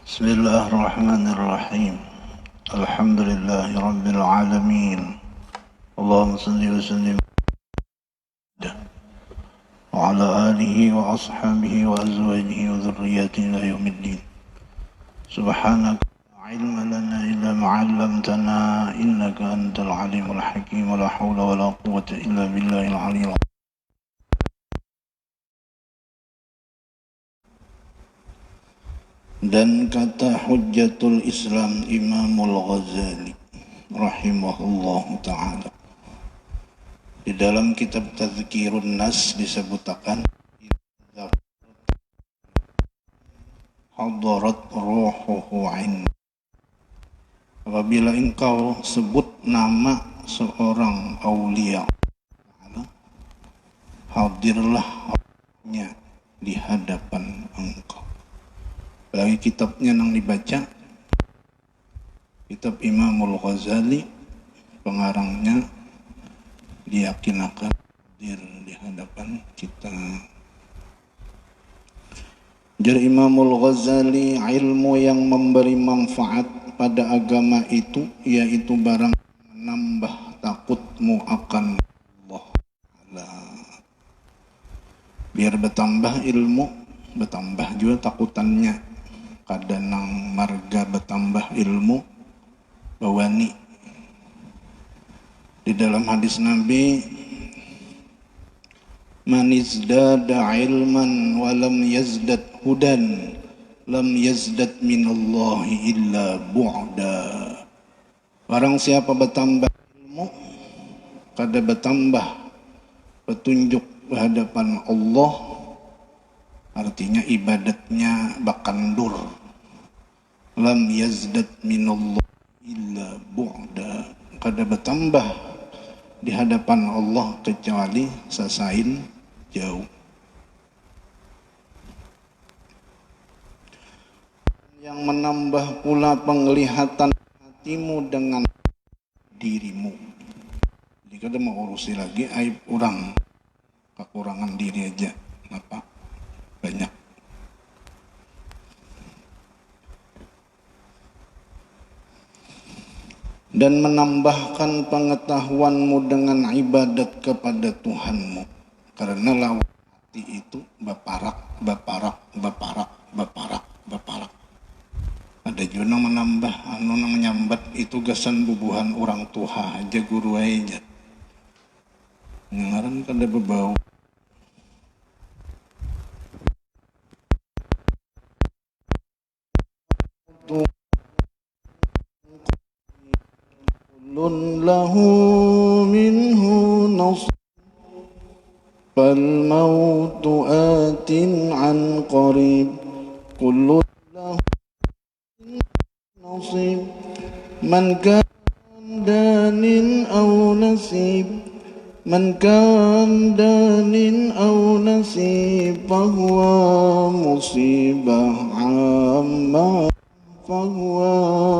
بسم الله الرحمن الرحيم. الحمد لله رب العالمين. اللهم صل وسلم وعلى آله وأصحابه وأزواجه وذرياته إلى يوم الدين. سبحانك لا علم لنا إلا ما علمتنا إنك أنت العليم الحكيم. ولا حول ولا قوة إلا بالله العلي العظيم. Dan kata Hujjatul Islam Imamul Ghazali rahimahullah ta'ala di dalam kitab Tazkirun Nas disebutkan hadarat ruhuhu in, apabila engkau sebut nama seorang aulia, hadirlah rohnya di hadapan engkau. Lagi kitabnya yang dibaca, kitab Imamul Ghazali, pengarangnya diyakinakan hadir di hadapan kita. Jadi Imamul Ghazali, ilmu yang memberi manfaat pada agama itu, yaitu barang menambah takutmu akan Allah. Biar bertambah ilmu, bertambah juga takutannya. Kadang marga bertambah ilmu bawani. Di dalam hadis Nabi, man izdada ilman wa lam yazdad hudan lam yazdad minallahi illa bu'da. Barang siapa bertambah ilmu, kada bertambah petunjuk berhadapan Allah, artinya ibadatnya bakandur. Lam yazdad minallahi illa bu'da, kada bertambah di hadapan Allah kecuali sasain jauh. Yang menambah pula penglihatan hatimu dengan dirimu. Jadi kada mau urusi lagi aib orang, kekurangan diri aja, apa banyak. Dan menambahkan pengetahuanmu dengan ibadat kepada Tuhanmu, karena lawan hati itu baparak. Ada juga yang menambah, menyambat itu gasan bubuhan orang tua aja guru aja. Ngaran kada berbau. Lahu minhu nasib fal mautu atin an qarib kullu lahu nasib man kan danin aw nasib man kan danin aw nasib fahuwa musibah amma fahuwa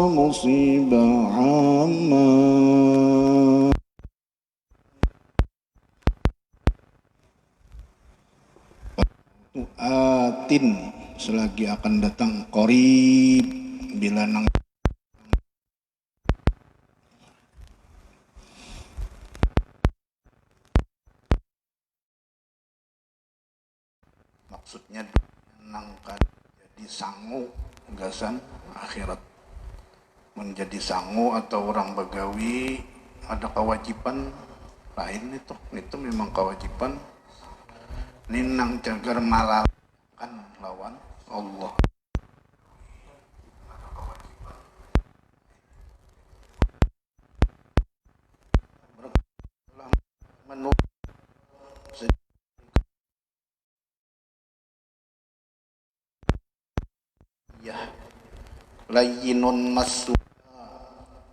musibah amma. Atin selagi akan datang, qorib bila nang maksudnya nangkan jadi sangu gasan akhirat. Menjadi sangu atau orang begawi ada kewajiban lain, itu memang kewajiban ninang cagar malakan lawan Allah. Menurut ya layyinun masu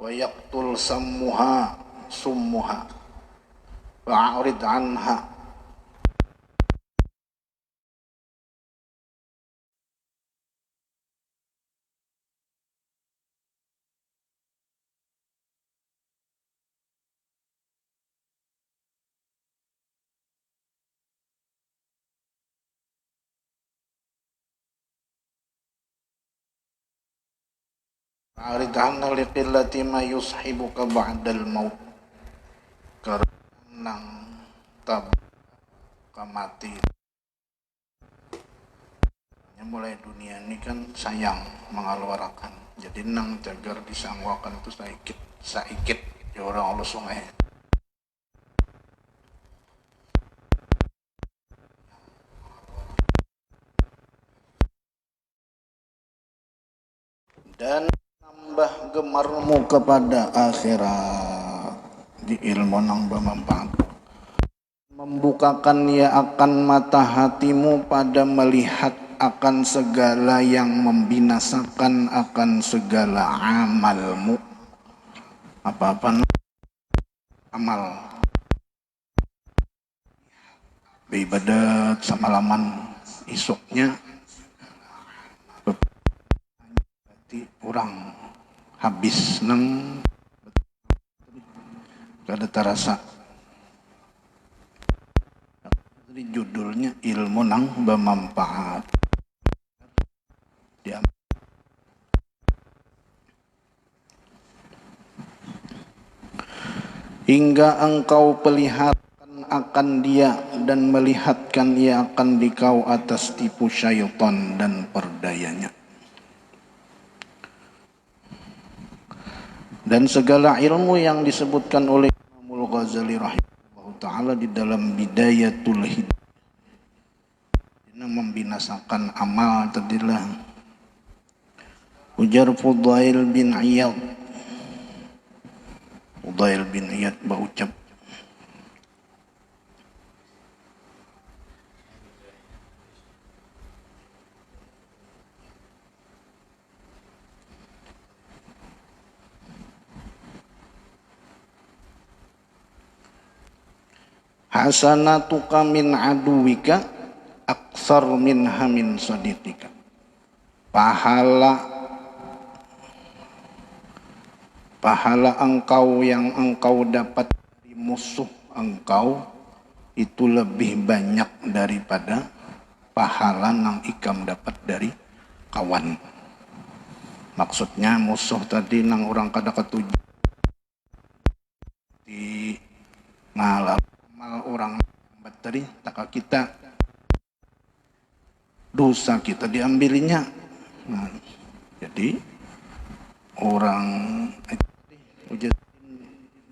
wa yaqtul summuha fa'rid anha. Arid anna liqillati ma yushibuka ba'dal maut. Karena tab kamati. Mulai dunia ini kan sayang mengeluarkan. Jadi nang jagar disangwakan itu saikit ya orang Allah sungai. Dan nambah gemarmu kepada akhirat di ilmu nang bermanfaat. Membukakan ya akan mata hatimu pada melihat akan segala yang membinasakan akan segala amalmu. Apa-apa amal beribadat semalaman isuknya berarti orang habis nang kada terasa. Jadi judulnya ilmu nang bermanfaat. Hingga engkau perlihatkan akan dia dan melihatkan ia akan dikau atas tipu syaitan dan perdayanya. Dan segala ilmu yang disebutkan oleh Imam Ghazali rahimahullah ta'ala di dalam Bidayatul Hidayah yang membinasakan amal tadilah ujar Fudail bin Iyad. Fudail bin Iyad berucap, hasanatuka min aduwika aksar minha min sadiqika. Pahala engkau yang engkau dapat dari musuh engkau itu lebih banyak daripada pahala yang ikam dapat dari kawan. Maksudnya musuh tadi nang orang kada ketuju di ngalah amal orang tadi tak kita dosa kita diambilinya. Nah, jadi orang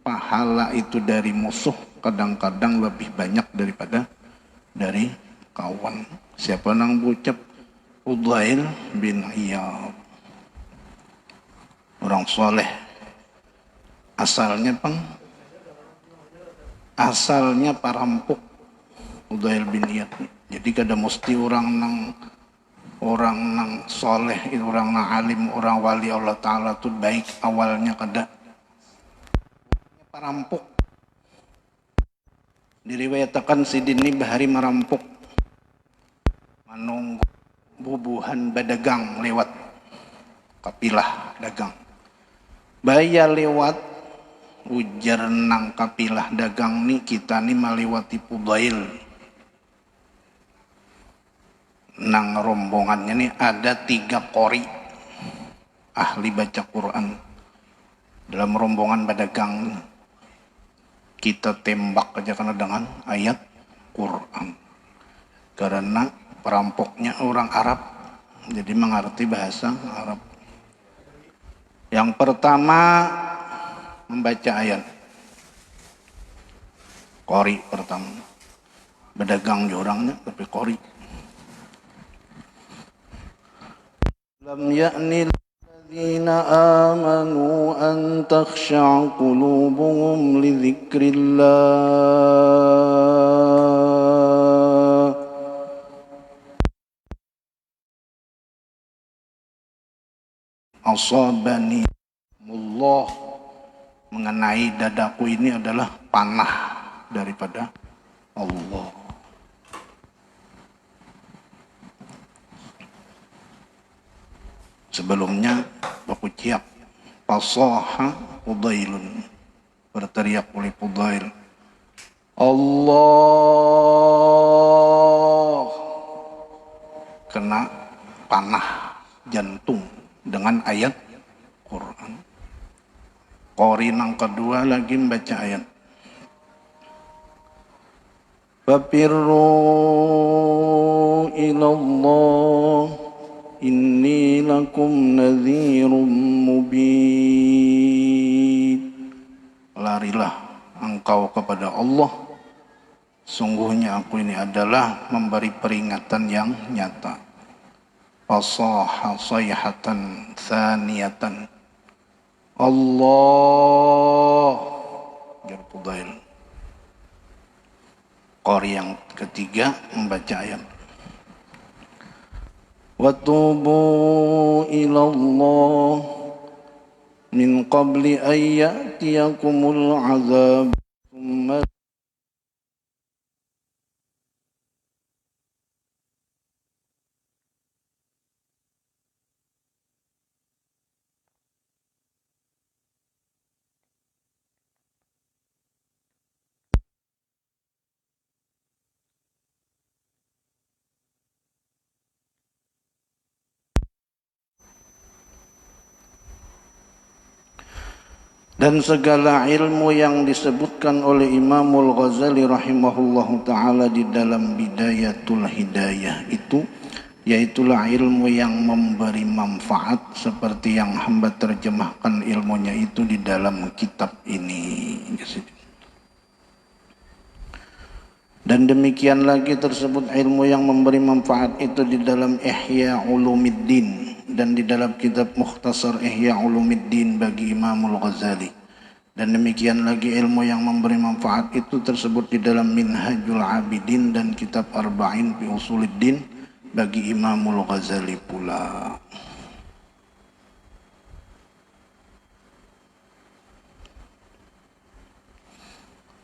pahala itu dari musuh kadang-kadang lebih banyak daripada dari kawan. Siapa nang bucap? Fudail bin Iyad, orang soleh. Asalnya parampuk Fudail bin Iyad. Jadi kada mesti orang nang soleh, orang nang alim, orang wali Allah Ta'ala itu baik awalnya kada. Parampuk. Diriwayatakan Sidin ini bahari merampuk menunggu bubuhan badagang lewat kapilah dagang. Baya lewat ujar nang kapilah dagang ni kita ni melewati Fudail. Nang rombongannya ni ada 3 qori ahli baca Quran dalam rombongan badagang. Kita tembak aja karena dengan ayat Quran. Karena perampoknya orang Arab, jadi mengerti bahasa Arab. Yang pertama membaca ayat. Qori pertama. Berdagang di orangnya tapi qori. Lam ya'ni الذين آمنوا أن تخشع قلوبهم لذكر الله asabani Allah. Mengenai dadaku ini adalah panah daripada Allah. Sebelumnya baku ciak pasaha Fudailun, berteriak oleh Fudail, Allah, kena panah jantung dengan ayat Quran. Qori yang kedua lagi membaca ayat. Fafirru ilallah inni lakum nadhirum mubin. Larilah engkau kepada Allah, sungguhnya aku ini adalah memberi peringatan yang nyata. Fasaha sayhatan thaniyatan. Allah Jarfudail. Qari yang ketiga membaca ayat. Wa tubu ilallah min qabli an ya'tiyakumul azab thumma. Dan segala ilmu yang disebutkan oleh Imamul Ghazali rahimahullahu ta'ala di dalam Bidayatul Hidayah itu, yaitulah ilmu yang memberi manfaat seperti yang hamba terjemahkan ilmunya itu di dalam kitab ini. Dan demikian lagi tersebut ilmu yang memberi manfaat itu di dalam Ihya Ulumiddin dan di dalam kitab Mukhtasar Ihya Ulumiddin bagi Imamul Ghazali. Dan demikian lagi ilmu yang memberi manfaat itu tersebut di dalam Minhajul Abidin dan kitab Arba'in fi Usuluddin bagi Imamul Ghazali pula.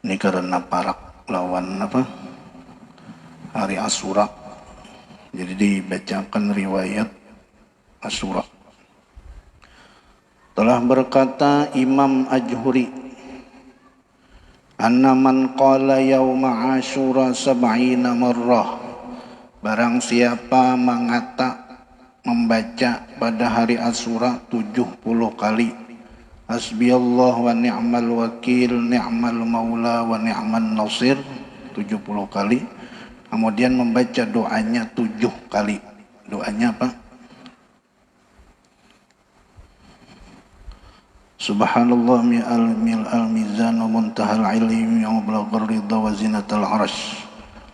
Ini karena parak lawan apa? Hari Asyura. Jadi dibacakan riwayat Asyura. Telah berkata Imam Ajhuri, anna man qala yauma Asyura sab'ina marrah, barang siapa membaca pada hari Asyura 70 kali, hasbiyallah wa ni'mal wakil, ni'mal maula wa ni'man nasir, 70 kali. Kemudian membaca doanya 7 kali. Doanya apa? Subhanallah mi'al mizan wa muntahal ilmi wa mablaghar ridha wa zinatal arsh.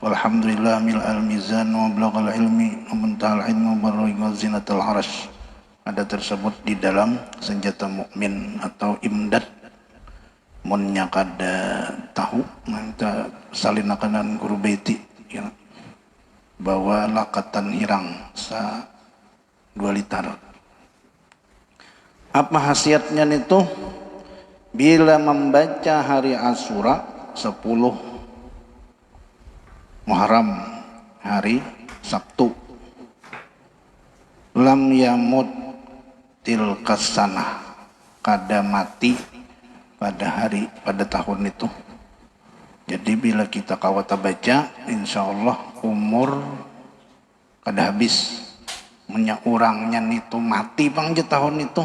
Walhamdulillah mi'al mizan wa mablaghal ilmi wa muntahal ilmi wa mablaghar ridha wa zinatal arsh. Ada tersebut di dalam senjata mukmin atau imdad. Munnya kada tahu manta salinakan guru beti ya. Bawa lakatan hirang sa 2 liter. Apa khasiatnya itu? Bila membaca hari Asyura 10 Muharram, hari Sabtu, lam yamut tilkas sanah, kada mati pada tahun itu. Jadi bila kita kawata baca, insya Allah umur kada habis. Orangnya itu mati bang je tahun itu.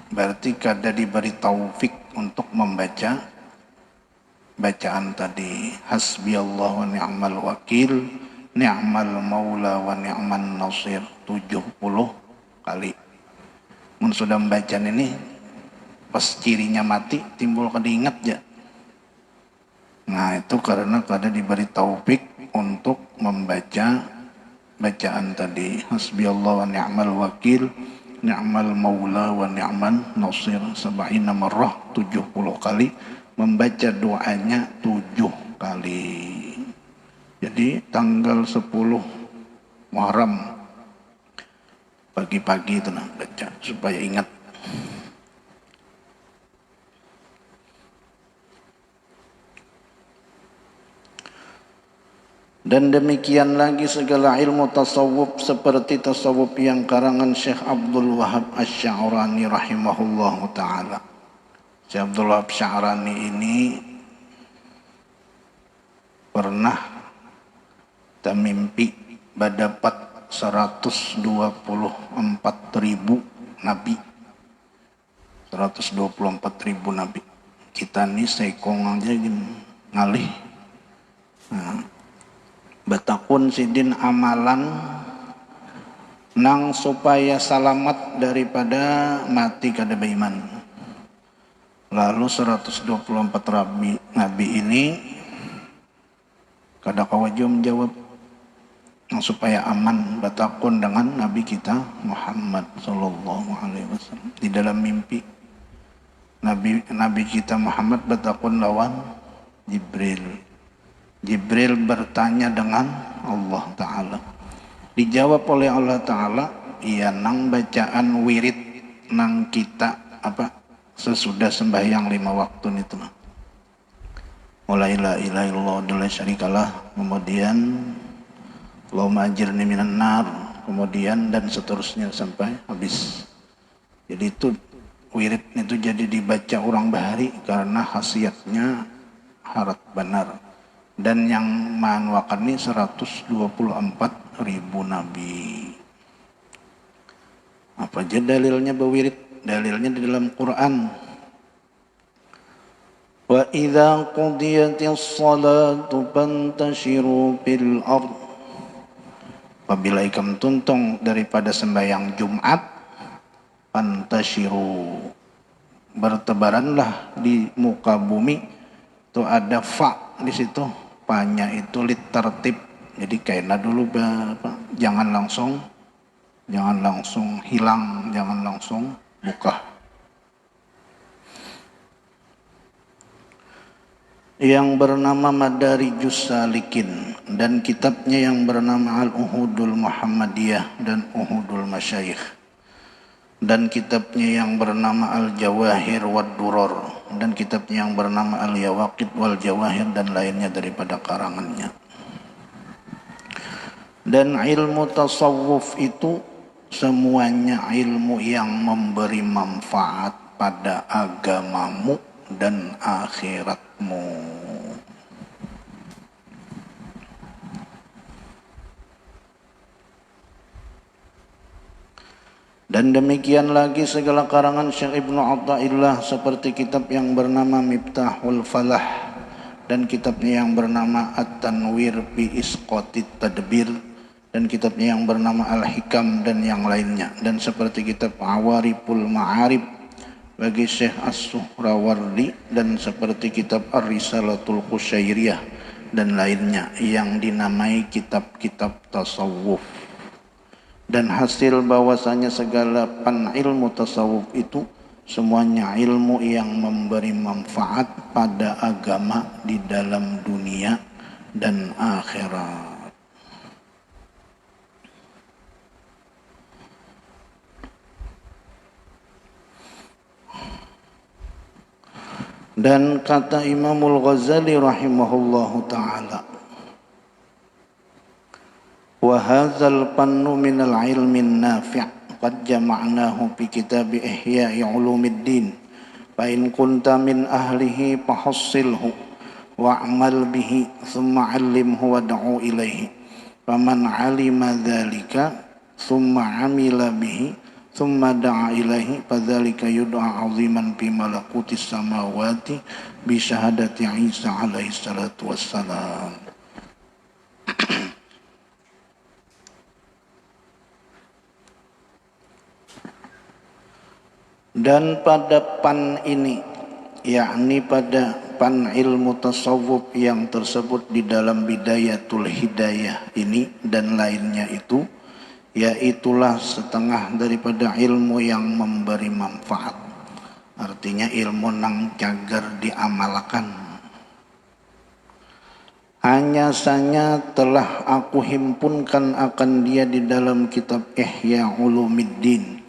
Berarti kada diberi taufik untuk membaca bacaan tadi. Hasbiyallah wa ni'mal wakil, ni'mal maula wa ni'man nasir, 70 kali. Mun sudah membaca ini, pas cirinya mati, timbul kada ingat ya. Nah itu karena kada diberi taufik untuk membaca bacaan tadi. Hasbiyallah wa ni'mal wakil, ni'mal maula wa ni'man nasir, 70 marrah, 70 kali. Membaca doanya 7 kali. Jadi tanggal 10 Muharram pagi-pagi itu baca supaya ingat. Dan demikian lagi segala ilmu tasawuf seperti tasawuf yang karangan Syekh Abdul Wahab Asy-Sya'rani rahimahullahu ta'ala. Syekh Abdul Wahab Asy-Sya'rani ini pernah mimpi berdapat 124.000 nabi. 124.000 nabi. Kita nih sekong aja gini ngalih. Nah, batakun sidin amalan nang supaya selamat daripada mati kada beriman. Lalu 124 nabi ini kada kawaju menjawab nang supaya aman batakun dengan nabi kita Muhammad sallallahu alaihi wasallam. Di dalam mimpi nabi kita Muhammad batakun lawan Jibril. Jibril bertanya dengan Allah Ta'ala. Dijawab oleh Allah Ta'ala, iya nang bacaan wirid nang kita sesudah sembahyang 5 waktu itu. Mulai la ilaha illallah wa la syarikalah, kemudian Allahumma ajirni minan nar, kemudian dan seterusnya sampai habis. Jadi itu wirid itu jadi dibaca orang bahari karena khasiatnya harat benar. Dan yang manwakan ini 124.000 nabi. Apa aja dalilnya berwirid? Dalilnya di dalam Quran. Wa idza qudiyatis salatu fantashiru fil ard. Apabila ikam tuntung daripada sembahyang Jumat, fantashiru, bertebaranlah di muka bumi. Itu ada fa di situ. Fanya itu tertib. Jadi kayaknya dulu jangan langsung hilang, jangan langsung buka. Yang bernama Madarijus Salikin dan kitabnya yang bernama Al-Uhudul Muhammadiyah dan Uhudul Masyayikh, dan kitabnya yang bernama Al-Jawahir wad Duror, dan kitabnya yang bernama Al-Yawaqid wal Jawahir, dan lainnya daripada karangannya. Dan ilmu tasawuf itu semuanya ilmu yang memberi manfaat pada agamamu dan akhiratmu. Dan demikian lagi segala karangan Syekh Ibnu Athaillah seperti kitab yang bernama Miftahul Falah dan kitabnya yang bernama At-Tanwir fi Isqatit Tadbir dan kitabnya yang bernama Al-Hikam dan yang lainnya, dan seperti kitab Awariful Ma'arib bagi Syekh As-Suhrawardi dan seperti kitab Ar-Risalatul Qusyairiyah dan lainnya yang dinamai kitab-kitab tasawuf. Dan hasil bahwasanya segala ilmu tasawuf itu semuanya ilmu yang memberi manfaat pada agama di dalam dunia dan akhirat. Dan kata Imamul Ghazali rahimahullahu ta'ala, wa hadzal fannu minal ilmin nafi' qad jama'nahu fi kitab Ihya'i Ulumiddin fa in kunta min ahlihi fahassilhu wa'mal bihi thumma 'allimhu wad'u ilaihi faman 'alima dzalika thumma 'amila bihi thumma da'a ilaihi fadzalika yud'a 'aziman fi malakutis samawati bi syahadati Isa alaihi salatu wassalam. Dan pada pan ini, yakni pada pan ilmu tasawuf yang tersebut di dalam Bidayatul Hidayah ini dan lainnya itu, yaitulah setengah daripada ilmu yang memberi manfaat. Artinya ilmu nang cagar diamalkan. Hanya saja telah aku himpunkan akan dia di dalam kitab Ihya Ulumiddin.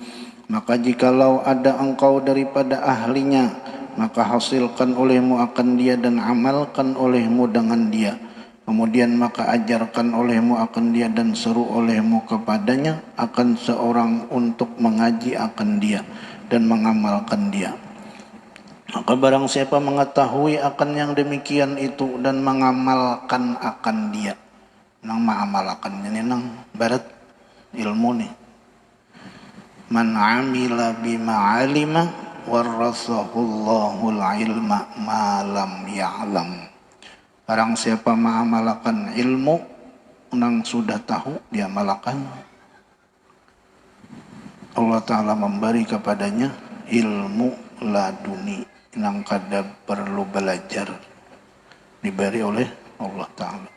Maka jikalau ada engkau daripada ahlinya, maka hasilkan olehmu akan dia dan amalkan olehmu dengan dia. Kemudian maka ajarkan olehmu akan dia dan seru olehmu kepadanya akan seorang untuk mengaji akan dia dan mengamalkan dia. Maka barang siapa mengetahui akan yang demikian itu dan mengamalkan akan dia, nang mengamalkan ini nang barat ilmu nih. Man amila bima alima warasahullahul ilma ma lam ya'lam. Barang siapa mengamalkan ilmu nang sudah tahu dia amalkan, Allah Ta'ala memberi kepadanya ilmu laduni nang kada perlu belajar, diberi oleh Allah Ta'ala.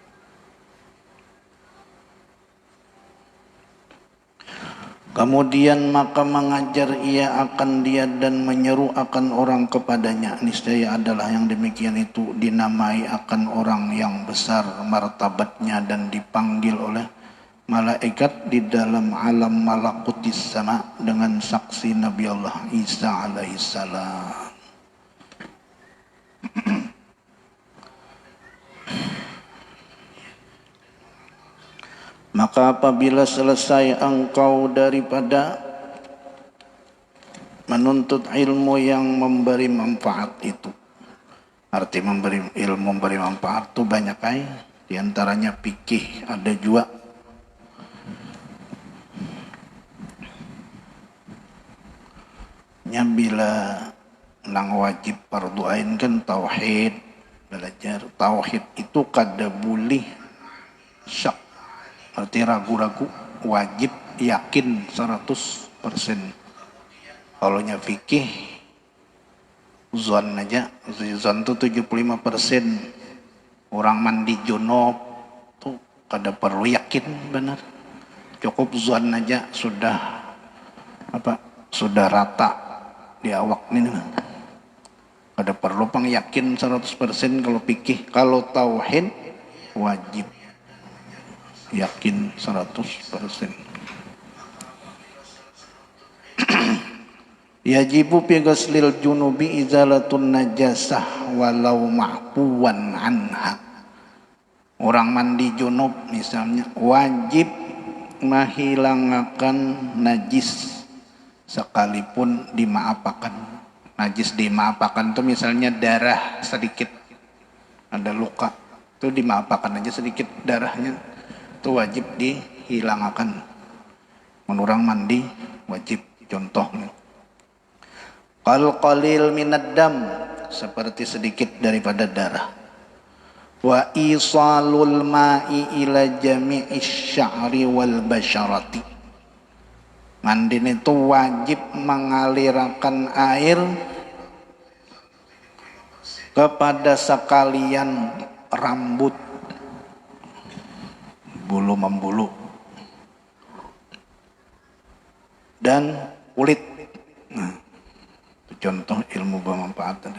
Kemudian maka mengajar ia akan dia dan menyeru akan orang kepadanya. Niscaya adalah yang demikian itu dinamai akan orang yang besar martabatnya dan dipanggil oleh malaikat di dalam alam malakutis sama dengan saksi Nabi Allah Isa alaihissalam. Maka apabila selesai engkau daripada menuntut ilmu yang memberi manfaat itu, arti memberi ilmu memberi manfaat itu banyak di antaranya fikih, ada juga bila nang wajib fardu ain kan tauhid, belajar tauhid itu kada boleh syak, arti ragu-ragu, wajib yakin 100%. Kalau nya fikih zon aja, zon itu 75%. Orang mandi junub tuh kada perlu yakin benar, cukup zon aja sudah sudah rata di awak ini. Kada perlu pang yakin 100% kalau fikih. Kalau tauhid wajib yakin 100%. Yajibu fi ghuslil junubi izalatun najasah walau ma'fuwan anha. Orang mandi junub misalnya wajib menghilangkan najis sekalipun dimaafkan. Najis dimaafkan itu misalnya darah sedikit, ada luka, itu dimaafkan aja sedikit darahnya, itu wajib dihilangkan. Menurang mandi wajib, contohnya qal qalil minad dam, seperti sedikit daripada darah. Wa isalul ma'i ila jami'is sya'ri wal basyarati, mandi itu wajib mengalirkan air kepada sekalian rambut, bulu membulu dan kulit. Nah, itu contoh ilmu bermanfaat.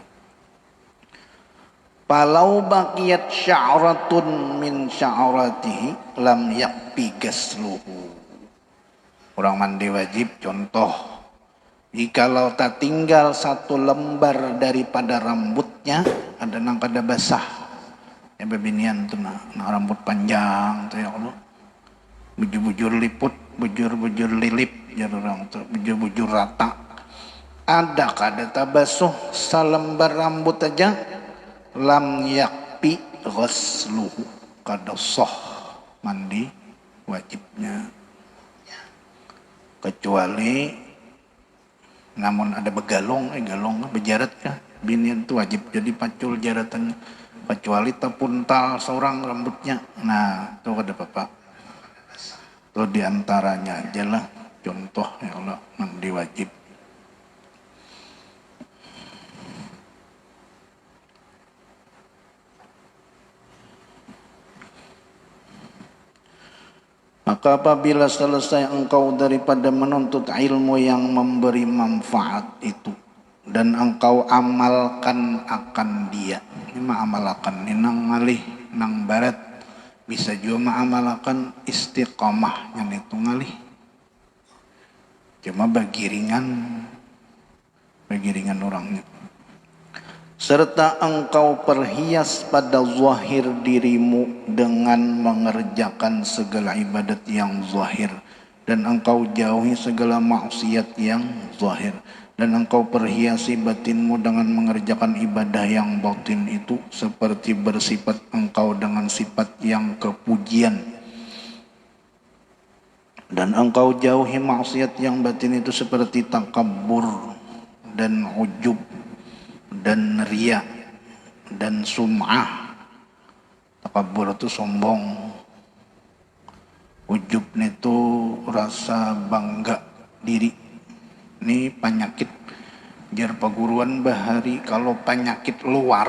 Palau baqiyat sya'ratun min sya'ratihi lam yakfi ghasluhu. Orang mandi wajib, contoh, jikalau tak tinggal satu lembar daripada rambutnya, ada nang kada basah, yang bebinian tuh nah rambut panjang tuh ya Allah, bujur-bujur liput, bujur-bujur lilip, jar orang tuh bujur-bujur rata, ada kada tabasuh selembar rambut aja, lam yakfi ghasluhu, kada sah mandi wajibnya. Kecuali namun ada begalong, galong bejarat kah binian itu wajib jadi pacul jaratan, kecuali tepuntal seorang rambutnya, nah itu ada apa-apa. Itu diantaranya aja lah contoh ya Allah mandi wajib. Maka apabila selesai engkau daripada menuntut ilmu yang memberi manfaat itu, dan engkau amalkan akan dia, ini mengamalkan, ini nang ngalih, nang barat, bisa juga mengamalkan istiqamah yang itu ngalih. Cuma bagiringan orangnya. Serta engkau perhias pada zahir dirimu dengan mengerjakan segala ibadat yang zahir, dan engkau jauhi segala maksiat yang zahir, dan engkau perhiasi batinmu dengan mengerjakan ibadah yang batin itu seperti bersifat engkau dengan sifat yang kepujian. Dan engkau jauhi maksiat yang batin itu seperti takabur dan ujub dan riya dan sum'ah. Takabur itu sombong, ujub itu rasa bangga diri. Ini penyakit jar paguruan bahari. Kalau penyakit luar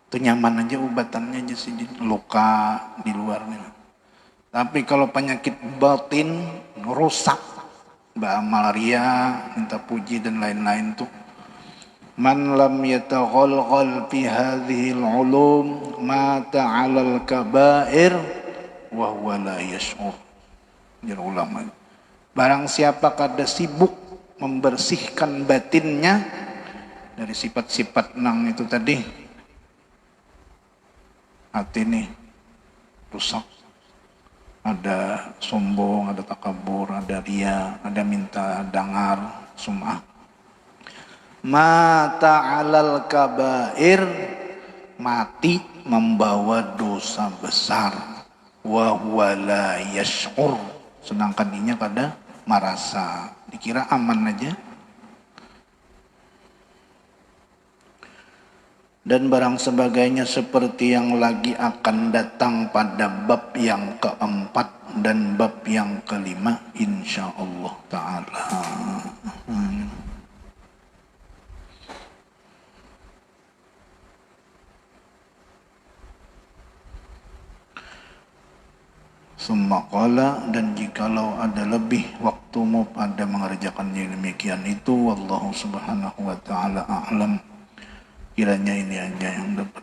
itu nyaman aja ubatannya aja sih, luka di luarnya. Tapi kalau penyakit batin rusak, malaria, minta puji dan lain-lain tuh. Man lam yataghalghal fi hadhil ulum mata 'alal kabair wa huwa la yash'ur. Jadi ulama, barang siapa kada sibuk membersihkan batinnya dari sifat-sifat nang itu tadi, hati ini rusak. Ada sombong, ada takabur, ada riya, ada minta dangar, sum'ah. Mata 'alal kabair, mati membawa dosa besar. Wa huwa la yash'ur, sedangkan dinya kada merasa, dikira aman aja. Dan barang sebagainya seperti yang lagi akan datang pada bab yang keempat dan bab yang kelima insyaallah ta'ala. Sumaqala, dan jikalau ada lebih waktumu pada mengerjakan yang demikian itu, wallahu subhanahu wa ta'ala a'lam. Kiranya ini aja yang dapat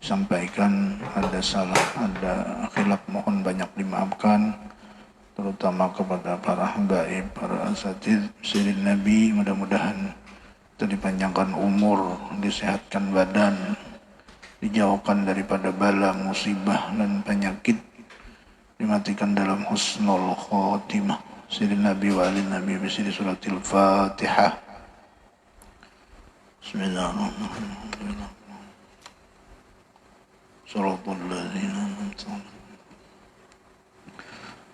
sampaikan. Ada salah, ada khilaf, mohon banyak dimaafkan, terutama kepada para habaib, para asatidz sirrin Nabi. Mudah-mudahan kita dipanjangkan umur, disehatkan badan, dijauhkan daripada bala, musibah dan penyakit, dimatikan dalam husnul khotimah. Sirrin Nabi wa alin Nabi bisiri suratil Fatihah. Bismillahirrahmanirrahim. Suratul ladzina an'amta 'alaihim.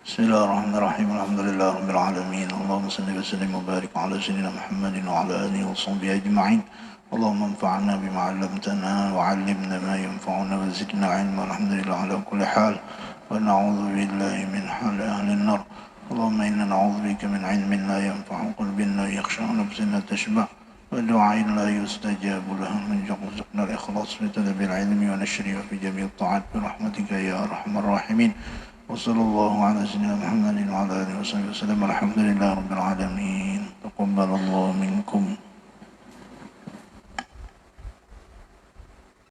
Bismillahirrahmanirrahim. Alhamdulillahi rabbil alamin. Allahumma shalli wa sallim wa barik ala sayyidina Muhammadin wa ala alihi wa sahbihi ajma'in. Allahumma anfa'na bima 'allamtana wa 'allimna ma yanfa'una wa zidna 'ilma. Alhamdulillah ala kulli hal. Wa na'udzu billahi min hali ahli an-nar. Allahumma inna na'udzu bika min 'ilmin la yanfa'u, qalbin la yakhsha, nafsin la tashba'. ودعاء لا يستجاب له، من رزقنا الإخلاص في طلب العلم ونشره في جميع الطاعات برحمتك يا أرحم الراحمين. وصلى الله على سيدنا محمد وعلى آله وصحبه وسلم. الحمد لله رب العالمين. تقبل الله منكم.